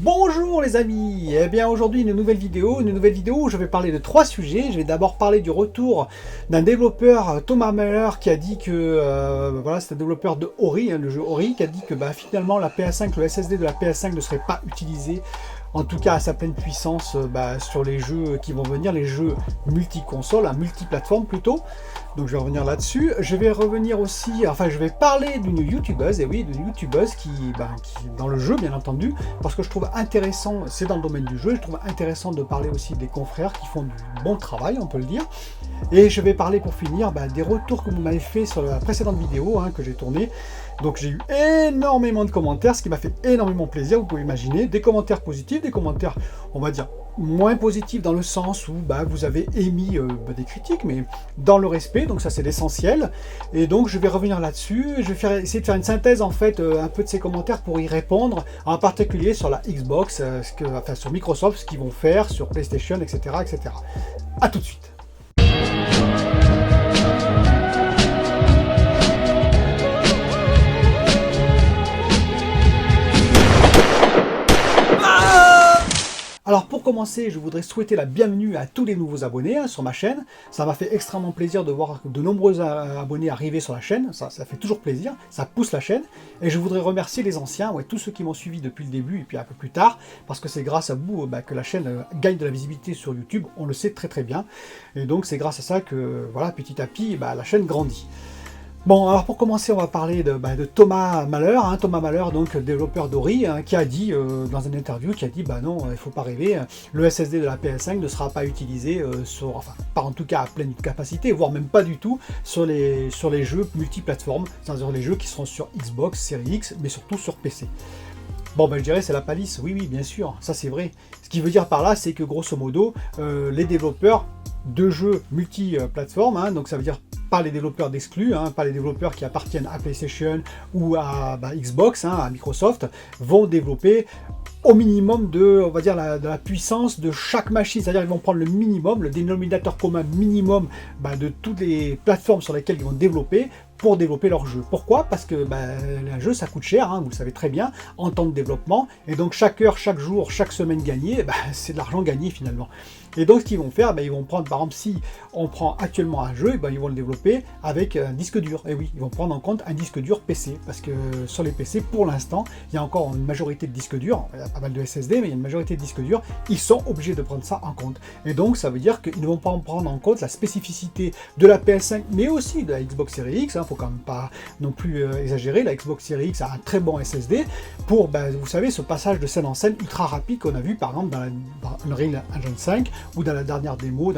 Bonjour les amis, eh bien aujourd'hui une nouvelle vidéo où je vais parler de trois sujets. Je vais d'abord parler du retour d'un développeur, Thomas Mahler, qui a dit que, voilà, c'est un développeur de Ori, le jeu Ori, qui a dit que finalement la PS5, le SSD de la PS5 ne serait pas utilisé, en tout cas à sa pleine puissance, sur les jeux qui vont venir, les jeux multi-console, multi-plateforme plutôt. Donc je vais revenir là-dessus. Je vais revenir aussi, je vais parler d'une youtubeuse, et oui, d'une youtubeuse qui dans le jeu bien entendu, parce que je trouve intéressant, c'est dans le domaine du jeu, je trouve intéressant de parler aussi des confrères qui font du bon travail, on peut le dire. Et je vais parler pour finir des retours que vous m'avez fait sur la précédente vidéo que j'ai tournée. Donc j'ai eu énormément de commentaires, ce qui m'a fait énormément plaisir, vous pouvez imaginer, des commentaires positifs, des commentaires, on va dire, moins positifs dans le sens où vous avez émis des critiques, mais dans le respect, donc ça c'est l'essentiel. Et donc je vais revenir là-dessus, je vais essayer de faire une synthèse en fait, un peu de ces commentaires pour y répondre, en particulier sur la Xbox, sur Microsoft, ce qu'ils vont faire, sur PlayStation, etc. etc. A tout de suite. Alors pour commencer, je voudrais souhaiter la bienvenue à tous les nouveaux abonnés sur ma chaîne. Ça m'a fait extrêmement plaisir de voir de nombreux abonnés arriver sur la chaîne, ça fait toujours plaisir, ça pousse la chaîne. Et je voudrais remercier les anciens, tous ceux qui m'ont suivi depuis le début et puis un peu plus tard, parce que c'est grâce à vous que la chaîne gagne de la visibilité sur YouTube, on le sait très très bien. Et donc c'est grâce à ça que petit à petit la chaîne grandit. Bon, alors pour commencer, on va parler de Thomas Mahler, Thomas Mahler, donc développeur d'Ori, qui a dit dans une interview, non, il ne faut pas rêver, le SSD de la PS5 ne sera pas utilisé, pas en tout cas à pleine capacité, voire même pas du tout sur les jeux multiplateformes, c'est-à-dire les jeux qui seront sur Xbox, Series X, mais surtout sur PC. Bon, je dirais c'est la palisse, oui, bien sûr, ça c'est vrai. Ce qui veut dire par là, c'est que grosso modo, les développeurs de jeux multi-plateformes, donc ça veut dire pas les développeurs d'exclus, pas les développeurs qui appartiennent à PlayStation ou à Xbox, à Microsoft, vont développer au minimum de, on va dire, de la puissance de chaque machine, c'est-à-dire ils vont prendre le minimum, le dénominateur commun minimum de toutes les plateformes sur lesquelles ils vont développer pour développer leur jeu. Pourquoi? Parce que un jeu ça coûte cher, vous le savez très bien, en temps de développement, et donc chaque heure, chaque jour, chaque semaine gagnée, c'est de l'argent gagné finalement. Et donc ce qu'ils vont faire, ils vont prendre, par exemple, si on prend actuellement un jeu, ils vont le développer avec un disque dur. Et oui, ils vont prendre en compte un disque dur PC, parce que sur les PC, pour l'instant, il y a encore une majorité de disques durs, il y a pas mal de SSD, mais il y a une majorité de disques durs, ils sont obligés de prendre ça en compte. Et donc ça veut dire qu'ils ne vont pas prendre en compte la spécificité de la PS5, mais aussi de la Xbox Series X, faut quand même pas non plus exagérer, la Xbox Series X a un très bon SSD pour, vous savez, ce passage de scène en scène ultra rapide qu'on a vu par exemple dans Unreal Engine 5 ou dans les dernières démos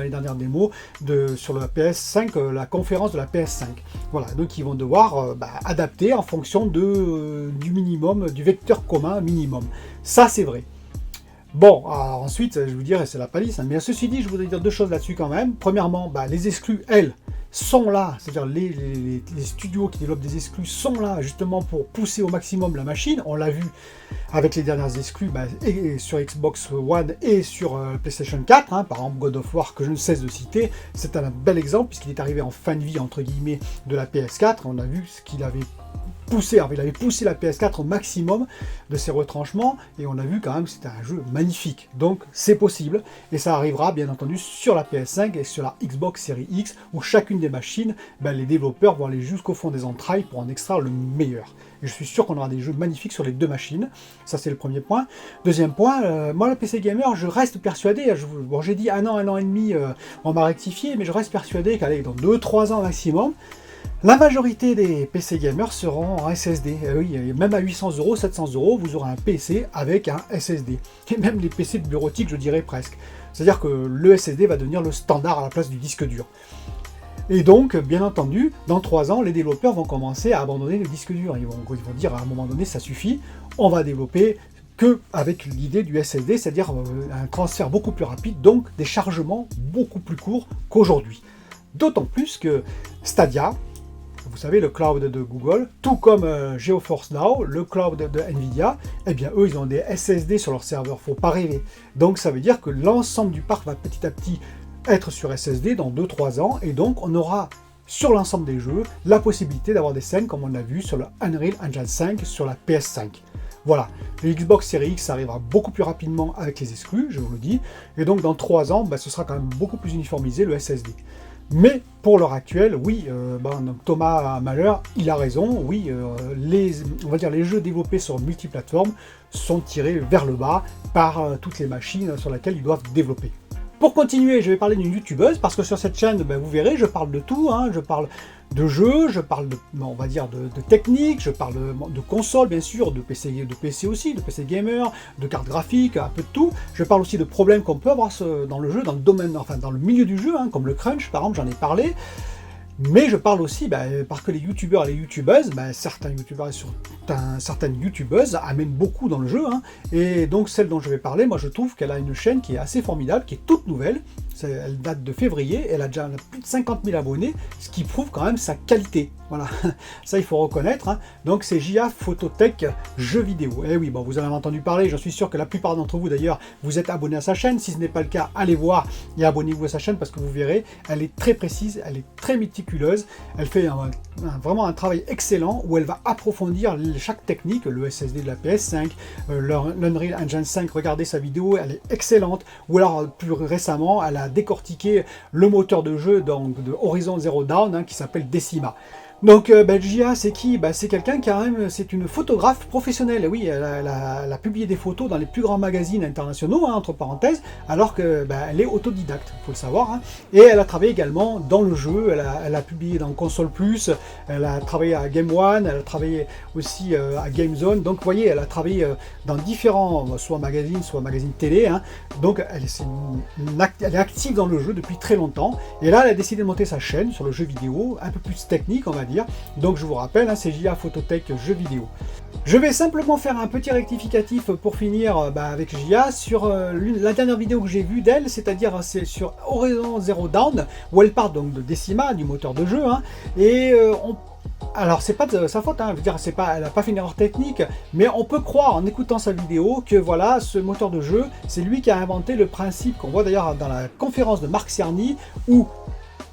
sur la PS5, la conférence de la PS5. Voilà, donc ils vont devoir adapter en fonction du minimum, du vecteur commun minimum. Ça c'est vrai. Bon, alors ensuite, je vous dirais, c'est la palisse, mais ceci dit, je voudrais dire deux choses là-dessus quand même. Premièrement, les exclus, elles, sont là, c'est-à-dire les studios qui développent des exclus sont là justement pour pousser au maximum la machine. On l'a vu avec les dernières exclus et sur Xbox One et sur PlayStation 4, par exemple God of War que je ne cesse de citer, c'est un bel exemple puisqu'il est arrivé en fin de vie entre guillemets de la PS4. On a vu ce qu'il avait poussé, il avait poussé la PS4 au maximum de ses retranchements et on a vu quand même que c'était un jeu magnifique. Donc c'est possible et ça arrivera bien entendu sur la PS5 et sur la Xbox Series X où chacune des machines, les développeurs vont aller jusqu'au fond des entrailles pour en extraire le meilleur. Et je suis sûr qu'on aura des jeux magnifiques sur les deux machines. Ça c'est le premier point. Deuxième point, moi le PC Gamer, je reste persuadé, j'ai dit un an et demi, on m'a rectifié, mais je reste persuadé qu'allez, dans 2-3 ans maximum, la majorité des PC gamers seront en SSD. Oui, même à 800 €, 700 €, vous aurez un PC avec un SSD. Et même les PC bureautiques, je dirais presque. C'est-à-dire que le SSD va devenir le standard à la place du disque dur. Et donc, bien entendu, dans 3 ans, les développeurs vont commencer à abandonner le disque dur. Ils vont dire à un moment donné, ça suffit, on va développer que avec l'idée du SSD, c'est-à-dire un transfert beaucoup plus rapide, donc des chargements beaucoup plus courts qu'aujourd'hui. D'autant plus que Stadia, vous savez, le cloud de Google, tout comme GeForce Now, le cloud de Nvidia, eux, ils ont des SSD sur leur serveur, faut pas rêver. Donc ça veut dire que l'ensemble du parc va petit à petit être sur SSD dans 2-3 ans, et donc on aura sur l'ensemble des jeux la possibilité d'avoir des scènes comme on a vu sur le Unreal Engine 5 sur la PS5. Voilà, le Xbox Series X arrivera beaucoup plus rapidement avec les exclus, je vous le dis, et donc dans 3 ans, ce sera quand même beaucoup plus uniformisé le SSD. Mais pour l'heure actuelle, oui, donc Thomas Mahler, il a raison, oui, on va dire les jeux développés sur multiplateformes sont tirés vers le bas par toutes les machines sur lesquelles ils doivent développer. Pour continuer, je vais parler d'une youtubeuse, parce que sur cette chaîne, vous verrez, je parle de tout, hein, je parle de jeux, je parle de, on va dire, de technique, je parle de consoles, bien sûr, de PC aussi, de PC gamer, de cartes graphiques, un peu de tout. Je parle aussi de problèmes qu'on peut avoir dans le jeu, dans le domaine, enfin dans le milieu du jeu, hein, comme le crunch, par exemple, j'en ai parlé. Mais je parle aussi, parce que les youtubeurs et les youtubeuses, certains youtubeurs et certaines youtubeuses amènent beaucoup dans le jeu, hein, et donc celle dont je vais parler, moi je trouve qu'elle a une chaîne qui est assez formidable, qui est toute nouvelle, elle date de février, elle a déjà plus de 50 000 abonnés, ce qui prouve quand même sa qualité, voilà, ça il faut reconnaître, hein. Donc c'est JA Phototech Jeux Vidéo, et oui, vous en avez entendu parler, j'en suis sûr que la plupart d'entre vous d'ailleurs, vous êtes abonnés à sa chaîne, si ce n'est pas le cas, allez voir et abonnez-vous à sa chaîne, parce que vous verrez, elle est très précise, elle est très méticuleuse, elle fait vraiment un travail excellent, où elle va approfondir chaque technique, le SSD de la PS5, l'Unreal Engine 5, regardez sa vidéo, elle est excellente, ou alors plus récemment, elle a décortiqué le moteur de jeu de Horizon Zero Dawn, hein, qui s'appelle Decima. Donc Gia, c'est qui? C'est quelqu'un qui c'est une photographe professionnelle. Oui, elle a publié des photos dans les plus grands magazines internationaux, hein, entre parenthèses, alors que elle est autodidacte, il faut le savoir. Hein. Et elle a travaillé également dans le jeu, elle a publié dans Console Plus, elle a travaillé à Game One, elle a travaillé aussi à Game Zone. Donc vous voyez, elle a travaillé dans différents, soit magazines télé. Hein. Donc elle est active dans le jeu depuis très longtemps. Et là, elle a décidé de monter sa chaîne sur le jeu vidéo, un peu plus technique, on va dire. Donc je vous rappelle, hein, c'est JA Phototech Jeux Vidéo. Je vais simplement faire un petit rectificatif pour finir avec JA sur la dernière vidéo que j'ai vue d'elle, c'est-à-dire c'est sur Horizon Zero Dawn, où elle parle donc de Decima, du moteur de jeu, hein, et alors c'est pas de sa faute, hein, je veux dire, elle n'a pas fait une erreur technique, mais on peut croire en écoutant sa vidéo que voilà, ce moteur de jeu, c'est lui qui a inventé le principe qu'on voit d'ailleurs dans la conférence de Marc Cerny, où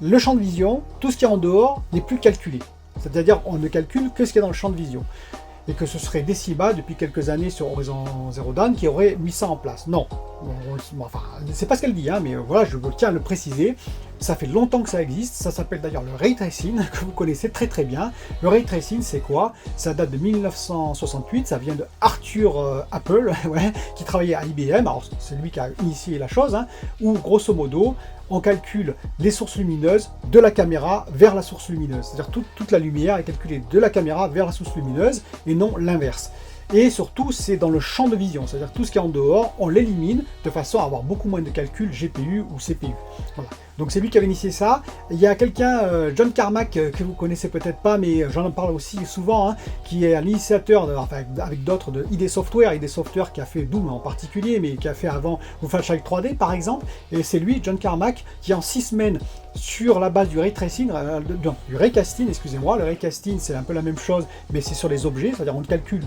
le champ de vision, tout ce qui est en dehors, n'est plus calculé. C'est-à-dire on ne calcule que ce qui est dans le champ de vision. Et que ce serait Decima, depuis quelques années sur Horizon Zero Dawn, qui aurait mis ça en place. Non, enfin, c'est pas ce qu'elle dit, hein, mais voilà, je tiens à le préciser. Ça fait longtemps que ça existe, ça s'appelle d'ailleurs le Ray Tracing, que vous connaissez très très bien. Le Ray Tracing, c'est quoi? Ça date de 1968, ça vient de Arthur Appel, ouais, qui travaillait à IBM, alors c'est lui qui a initié la chose, hein, où grosso modo, on calcule les sources lumineuses de la caméra vers la source lumineuse. C'est-à-dire toute la lumière est calculée de la caméra vers la source lumineuse, et non l'inverse. Et surtout, c'est dans le champ de vision, c'est-à-dire tout ce qui est en dehors, on l'élimine de façon à avoir beaucoup moins de calculs GPU ou CPU. Voilà. Donc c'est lui qui avait initié ça. Il y a quelqu'un, John Carmack, que vous connaissez peut-être pas, mais j'en parle aussi souvent, hein, qui est l'initiateur, avec d'autres, de ID Software qui a fait Doom en particulier, mais qui a fait avant Wolfenstein 3D par exemple. Et c'est lui, John Carmack, qui en 6 semaines, sur la base du ray tracing, du raycasting, excusez-moi, le raycasting c'est un peu la même chose, mais c'est sur les objets, c'est-à-dire on calcule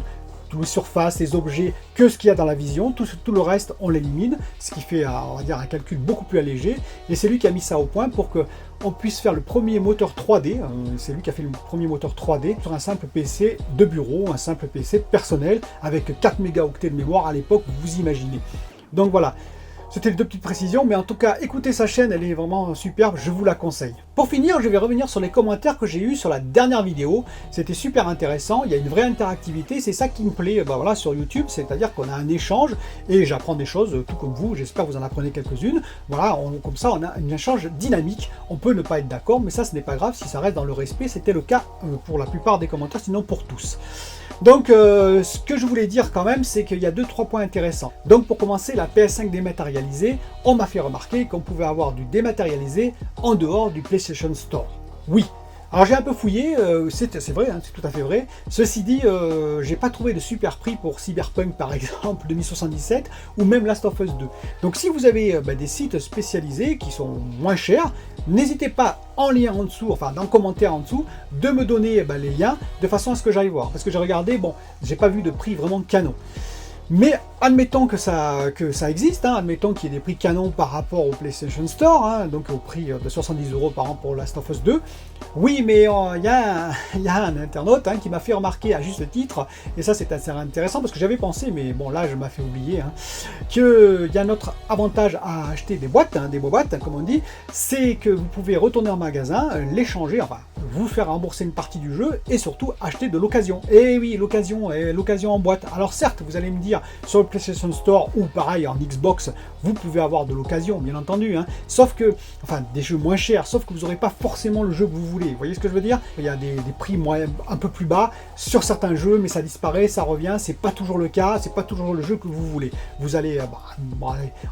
toutes les surfaces, les objets, que ce qu'il y a dans la vision, tout le reste on l'élimine, ce qui fait on va dire un calcul beaucoup plus allégé, et c'est lui qui a mis ça au point pour que on puisse faire le premier moteur 3D, c'est lui qui a fait le premier moteur 3D sur un simple PC de bureau, un simple PC personnel, avec 4 mégaoctets de mémoire à l'époque, vous imaginez. Donc voilà. C'était deux petites précisions, mais en tout cas, écoutez sa chaîne, elle est vraiment superbe, je vous la conseille. Pour finir, je vais revenir sur les commentaires que j'ai eus sur la dernière vidéo. C'était super intéressant, il y a une vraie interactivité, c'est ça qui me plaît voilà, sur YouTube, c'est-à-dire qu'on a un échange, et j'apprends des choses, tout comme vous, j'espère que vous en apprenez quelques-unes. Voilà, comme ça, on a un échange dynamique. On peut ne pas être d'accord, mais ça, ce n'est pas grave, si ça reste dans le respect, c'était le cas pour la plupart des commentaires, sinon pour tous. Donc, ce que je voulais dire quand même, c'est qu'il y a 2-3 points intéressants. Donc, pour commencer, la PS5 dématérialisée, on m'a fait remarquer qu'on pouvait avoir du dématérialisé en dehors du PlayStation Store. Oui. Alors, j'ai un peu fouillé, c'est vrai, hein, c'est tout à fait vrai. Ceci dit, j'ai pas trouvé de super prix pour Cyberpunk, par exemple, 2077, ou même Last of Us 2. Donc, si vous avez des sites spécialisés qui sont moins chers, n'hésitez pas en lien en dessous, enfin dans le commentaire en dessous, de me donner les liens de façon à ce que j'aille voir. Parce que j'ai regardé, bon, j'ai pas vu de prix vraiment canon. Mais admettons que ça existe, hein, admettons qu'il y ait des prix canons par rapport au PlayStation Store, hein, donc au prix de 70 € par an pour Last of Us 2. Oui, mais il y a un internaute hein, qui m'a fait remarquer à juste titre, et ça c'est assez intéressant parce que j'avais pensé, mais bon là je m'a fait oublier, hein, qu'il y a un autre avantage à acheter des boîtes, hein, des boîtes comme on dit, c'est que vous pouvez retourner en magasin, l'échanger, enfin vous faire rembourser une partie du jeu et surtout acheter de l'occasion. Et oui, l'occasion en boîte. Alors certes, vous allez me dire sur le PlayStation Store ou pareil en Xbox, vous pouvez avoir de l'occasion, bien entendu, hein, sauf que, enfin des jeux moins chers, sauf que vous n'aurez pas forcément le jeu que vous voulez. Vous voyez ce que je veux dire? Il y a des prix un peu plus bas sur certains jeux, mais ça disparaît, ça revient, c'est pas toujours le cas, c'est pas toujours le jeu que vous voulez. Vous allez,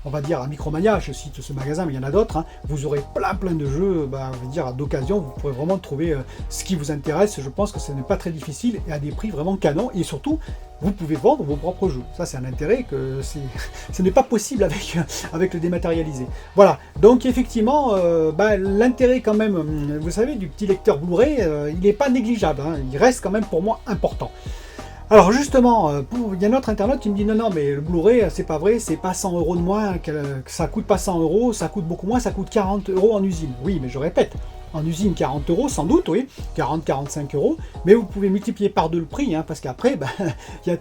on va dire à Micromania, je cite ce magasin, mais il y en a d'autres, hein, vous aurez plein de jeux, on va dire d'occasion, vous pourrez vraiment trouver ce qui vous intéresse. Je pense que ce n'est pas très difficile et à des prix vraiment canons, et surtout vous pouvez vendre vos propres jeux. Ça c'est un intérêt que ce n'est pas possible avec le dématérialisé. Voilà, donc effectivement l'intérêt quand même, vous savez, du petit lecteur Blu-ray, il n'est pas négligeable, hein, il reste quand même pour moi important. Alors justement, il y a un autre internaute qui me dit non mais le Blu-ray c'est pas vrai, c'est pas 100 € de moins, que ça coûte pas 100 €, ça coûte beaucoup moins, ça coûte 40 € en usine. Oui, mais je répète, en usine 40 € sans doute, oui, 40-45 €, mais vous pouvez multiplier par deux le prix, hein, parce qu'après, il y a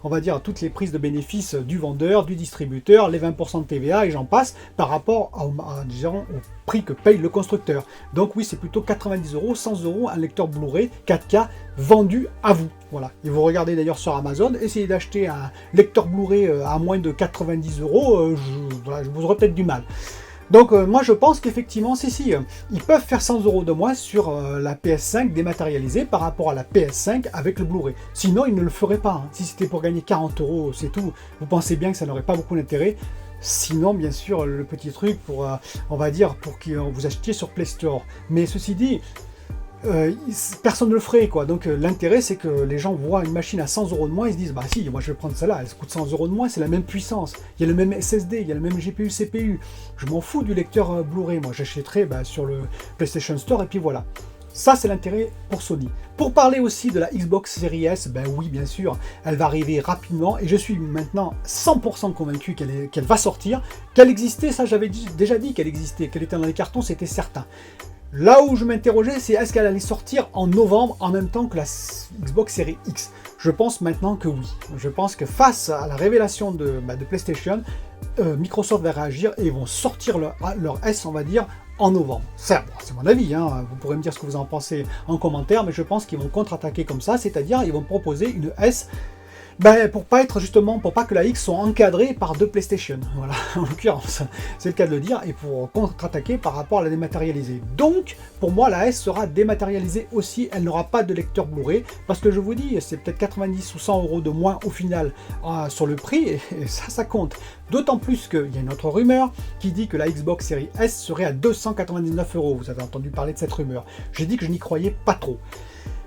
on va dire, toutes les prises de bénéfices du vendeur, du distributeur, les 20% de TVA et j'en passe, par rapport disons, au prix que paye le constructeur. Donc oui, c'est plutôt 90 €, 100 € un lecteur Blu-ray 4K vendu à vous. Voilà. Et vous regardez d'ailleurs sur Amazon, essayez d'acheter un lecteur Blu-ray à moins de 90 €, je vous aurais peut-être du mal. Donc moi je pense qu'effectivement, si, ils peuvent faire 100 € de moins sur la PS5 dématérialisée par rapport à la PS5 avec le Blu-ray. Sinon, ils ne le feraient pas. Hein. Si c'était pour gagner 40 €, c'est tout. Vous pensez bien que ça n'aurait pas beaucoup d'intérêt. Sinon, bien sûr, le petit truc pour, on va dire, pour que vous achetiez sur Play Store. Mais ceci dit, personne ne le ferait, quoi. Donc l'intérêt c'est que les gens voient une machine à 100 € de moins, ils se disent bah si, moi je vais prendre celle-là, elle coûte 100 € de moins, c'est la même puissance, il y a le même SSD, il y a le même GPU, CPU, je m'en fous du lecteur Blu-ray, moi j'achèterai sur le PlayStation Store et puis voilà. Ça c'est l'intérêt pour Sony. Pour parler aussi de la Xbox Series S, oui bien sûr, elle va arriver rapidement et je suis maintenant 100% convaincu qu'elle va sortir, qu'elle existait, ça j'avais déjà dit qu'elle existait, qu'elle était dans les cartons, c'était certain. Là où je m'interrogeais, c'est est-ce qu'elle allait sortir en novembre en même temps que la Xbox Series X? Je pense maintenant que oui. Je pense que face à la révélation de PlayStation, Microsoft va réagir et ils vont sortir leur S, on va dire, en novembre. C'est mon avis, hein. Vous pourrez me dire ce que vous en pensez en commentaire, mais je pense qu'ils vont contre-attaquer comme ça, c'est-à-dire ils vont proposer une S pour pas que la X soit encadrée par deux PlayStation. Voilà, en l'occurrence, c'est le cas de le dire, et pour contre-attaquer par rapport à la dématérialisée. Donc, pour moi, la S sera dématérialisée aussi, elle n'aura pas de lecteur Blu-ray, parce que je vous dis, c'est peut-être 90 ou 100 € de moins au final sur le prix, et ça compte. D'autant plus qu'il y a une autre rumeur qui dit que la Xbox Series S serait à 299 €. Vous avez entendu parler de cette rumeur. J'ai dit que je n'y croyais pas trop.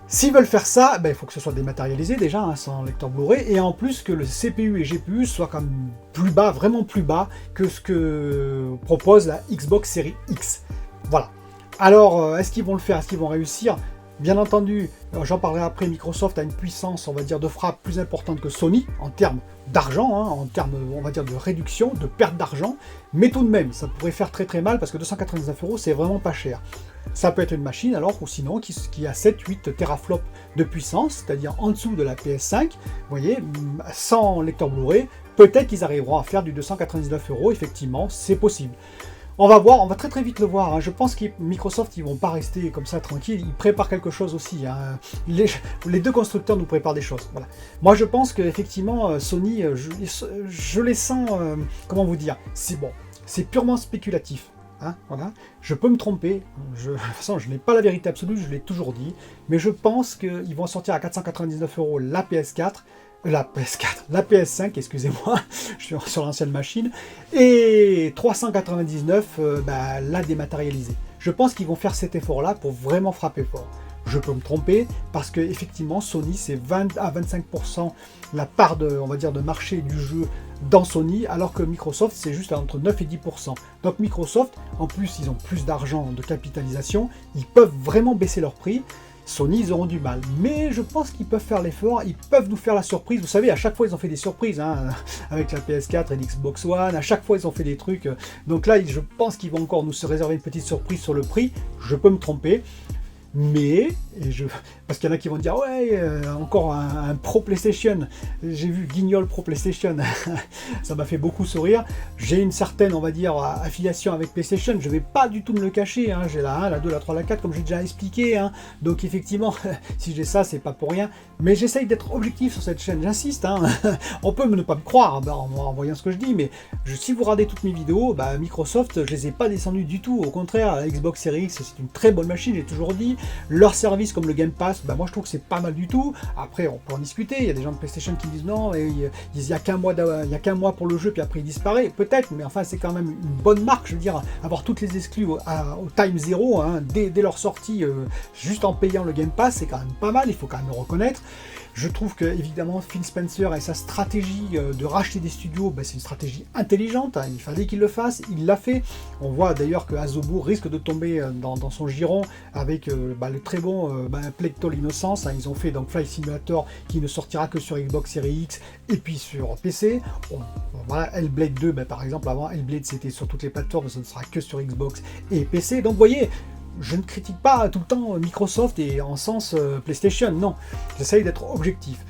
S'ils veulent faire ça, il faut que ce soit dématérialisé déjà, hein, sans lecteur Blu-ray, et en plus que le CPU et GPU soient quand même plus bas, vraiment plus bas que ce que propose la Xbox Series X. Voilà. Alors, est-ce qu'ils vont le faire? Est-ce qu'ils vont réussir? Bien entendu, j'en parlerai après, Microsoft a une puissance, on va dire, de frappe plus importante que Sony, en termes d'argent, hein, en termes, on va dire, de réduction, de perte d'argent, mais tout de même, ça pourrait faire très mal, parce que 299 €, c'est vraiment pas cher. Ça peut être une machine, alors, ou sinon, qui a 7-8 teraflops de puissance, c'est-à-dire en dessous de la PS5, vous voyez, sans lecteur Blu-ray, peut-être qu'ils arriveront à faire du 299 €, effectivement, c'est possible. On va voir, on va très vite le voir. Hein. Je pense que Microsoft, ils vont pas rester comme ça tranquilles. Ils préparent quelque chose aussi. Hein. Les deux constructeurs nous préparent des choses. Voilà. Moi, je pense qu'effectivement, Sony, je les sens, comment vous dire, c'est bon, c'est purement spéculatif. Hein, voilà. Je peux me tromper. De toute façon, je n'ai pas la vérité absolue, je l'ai toujours dit. Mais je pense qu'ils vont sortir à 499 € la PS4. La PS5, excusez-moi, je suis sur l'ancienne machine, et 399 la dématérialisée. Je pense qu'ils vont faire cet effort-là pour vraiment frapper fort. Je peux me tromper, parce que effectivement Sony c'est 20 à 25% la part de, on va dire, de marché du jeu dans Sony, alors que Microsoft c'est juste entre 9 et 10%. Donc Microsoft, en plus ils ont plus d'argent de capitalisation, ils peuvent vraiment baisser leur prix. Sony, ils auront du mal. Mais je pense qu'ils peuvent faire l'effort, ils peuvent nous faire la surprise. Vous savez, à chaque fois, ils ont fait des surprises, hein, avec la PS4 et l'Xbox One. À chaque fois, ils ont fait des trucs. Donc là, je pense qu'ils vont encore nous se réserver une petite surprise sur le prix. Je peux me tromper. Mais, parce qu'il y en a qui vont dire, ouais, encore un Pro PlayStation. J'ai vu Guignol Pro PlayStation, ça m'a fait beaucoup sourire. J'ai une certaine, on va dire, affiliation avec PlayStation, je vais pas du tout me le cacher, hein. J'ai la 1, la 2, la 3, la 4, comme j'ai déjà expliqué, hein. Donc effectivement, si j'ai ça, c'est pas pour rien. Mais j'essaye d'être objectif sur cette chaîne, j'insiste, hein. On peut ne pas me croire en voyant ce que je dis, mais si vous regardez toutes mes vidéos, bah, Microsoft, je les ai pas descendus du tout. Au contraire, la Xbox Series X, c'est une très bonne machine, j'ai toujours dit. Leur service comme le Game Pass, bah moi je trouve que c'est pas mal du tout. Après on peut en discuter, il y a des gens de PlayStation qui disent non, il y a qu'un mois pour le jeu puis après il disparaît, peut-être, mais enfin c'est quand même une bonne marque, je veux dire, avoir toutes les exclus au time zero, hein, dès leur sortie, juste en payant le Game Pass, c'est quand même pas mal, il faut quand même le reconnaître. Je trouve que évidemment Phil Spencer et sa stratégie de racheter des studios, bah, c'est une stratégie intelligente, hein. Il fallait qu'il le fasse, il l'a fait. On voit d'ailleurs que Asobo risque de tomber dans son giron avec le très bon Plague Tale Innocence, hein. Ils ont fait donc Flight Simulator qui ne sortira que sur Xbox Series X et puis sur PC. Voilà, Hellblade 2, par exemple, avant Hellblade c'était sur toutes les plateformes, ça ne sera que sur Xbox et PC. Donc vous voyez, je ne critique pas tout le temps Microsoft et en sens PlayStation, non. J'essaye d'être objectif.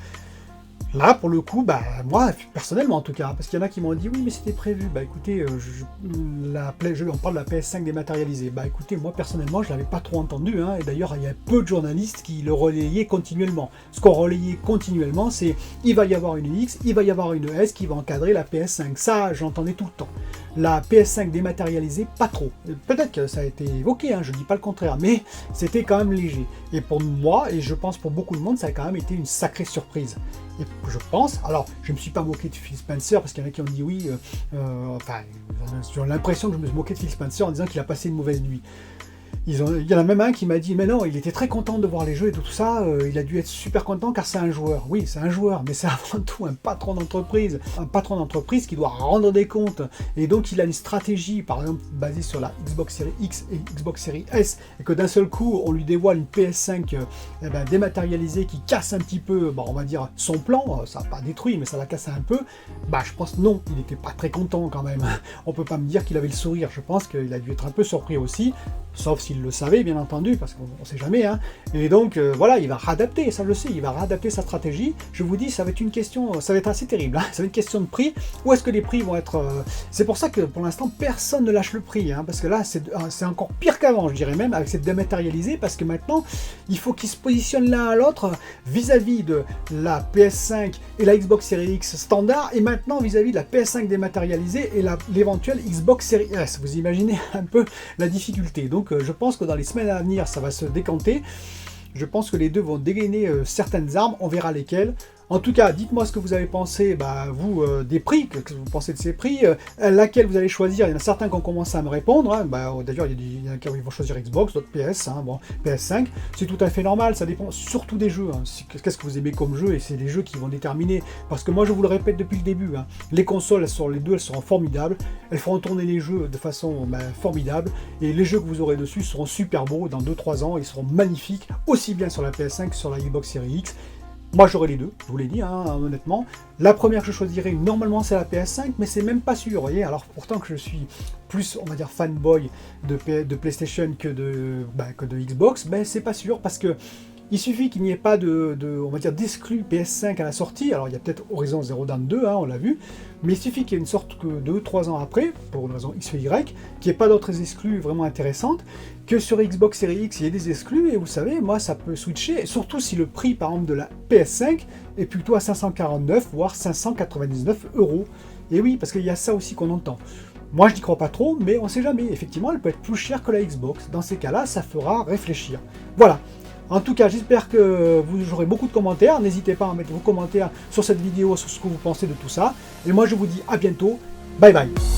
Là, pour le coup, moi, personnellement en tout cas, parce qu'il y en a qui m'ont dit, oui, mais c'était prévu. Écoutez, on parle de la PS5 dématérialisée. Écoutez, moi, personnellement, je ne l'avais pas trop entendu, hein, et d'ailleurs, il y a peu de journalistes qui le relayaient continuellement. Ce qu'on relayait continuellement, c'est, il va y avoir une X, il va y avoir une S qui va encadrer la PS5. Ça, j'entendais tout le temps. La PS5 dématérialisée, pas trop. Peut-être que ça a été évoqué, hein, je ne dis pas le contraire, mais c'était quand même léger. Et pour moi, et je pense pour beaucoup de monde, ça a quand même été une sacrée surprise. Et je pense, alors je ne me suis pas moqué de Phil Spencer, parce qu'il y en a qui ont dit oui, j'ai l'impression que je me suis moqué de Phil Spencer en disant qu'il a passé une mauvaise nuit. Il y en a même un qui m'a dit, mais non, il était très content de voir les jeux et tout ça, il a dû être super content car c'est un joueur. Oui, c'est un joueur, mais c'est avant tout un patron d'entreprise qui doit rendre des comptes. Et donc il a une stratégie, par exemple, basée sur la Xbox Series X et Xbox Series S, et que d'un seul coup, on lui dévoile une PS5 dématérialisée qui casse un petit peu, on va dire, son plan. Ça n'a pas détruit, mais ça l'a cassé un peu. Je pense non, il n'était pas très content quand même. On peut pas me dire qu'il avait le sourire, je pense qu'il a dû être un peu surpris aussi, sauf s'il le savait, bien entendu, parce qu'on ne sait jamais, hein. Et donc, voilà, il va réadapter, ça je le sais, il va réadapter sa stratégie. Je vous dis, ça va être une question, ça va être assez terrible, hein. Ça va être une question de prix. Où est-ce que les prix vont être... C'est pour ça que, pour l'instant, personne ne lâche le prix, hein, parce que là, c'est encore pire qu'avant, je dirais même, avec cette dématérialisée, parce que maintenant, il faut qu'ils se positionnent l'un à l'autre vis-à-vis de la PS5 et la Xbox Series X standard, et maintenant vis-à-vis de la PS5 dématérialisée et l'éventuelle Xbox Series S. Vous imaginez un peu la difficulté. Donc, je pense que dans les semaines à venir, ça va se décanter. Je pense que les deux vont dégainer certaines armes, on verra lesquelles. En tout cas, dites-moi ce que vous avez pensé, vous, des prix, que vous pensez de ces prix, laquelle vous allez choisir. Il y en a certains qui ont commencé à me répondre, hein. D'ailleurs, il y en a qui vont choisir Xbox, d'autres PS, hein. PS5, c'est tout à fait normal, ça dépend surtout des jeux, hein. Qu'est-ce que vous aimez comme jeu, et c'est les jeux qui vont déterminer, parce que moi, je vous le répète depuis le début, hein, les consoles, les deux, elles seront formidables, elles feront tourner les jeux de façon formidable, et les jeux que vous aurez dessus seront super beaux, dans 2-3 ans, ils seront magnifiques, aussi bien sur la PS5 que sur la Xbox Series X. Moi j'aurai les deux, je vous l'ai dit, hein, honnêtement. La première que je choisirai, normalement c'est la PS5, mais c'est même pas sûr, vous voyez. Alors pourtant que je suis plus, on va dire, fanboy de PlayStation que de Xbox, c'est pas sûr, parce que il suffit qu'il n'y ait pas on va dire, d'exclus PS5 à la sortie. Alors il y a peut-être Horizon Zero Dawn 2, hein, on l'a vu, mais il suffit qu'il y ait une sorte que 2-3 ans après, pour une raison X ou Y, qu'il n'y ait pas d'autres exclus vraiment intéressantes, que sur Xbox Series X il y ait des exclus, et vous savez, moi ça peut switcher, surtout si le prix par exemple de la PS5 est plutôt à 549 voire 599 €. Et oui, parce qu'il y a ça aussi qu'on entend. Moi je n'y crois pas trop, mais on ne sait jamais, effectivement elle peut être plus chère que la Xbox. Dans ces cas-là, ça fera réfléchir. Voilà. En tout cas, j'espère que vous aurez beaucoup de commentaires. N'hésitez pas à mettre vos commentaires sur cette vidéo, sur ce que vous pensez de tout ça. Et moi, je vous dis à bientôt. Bye bye.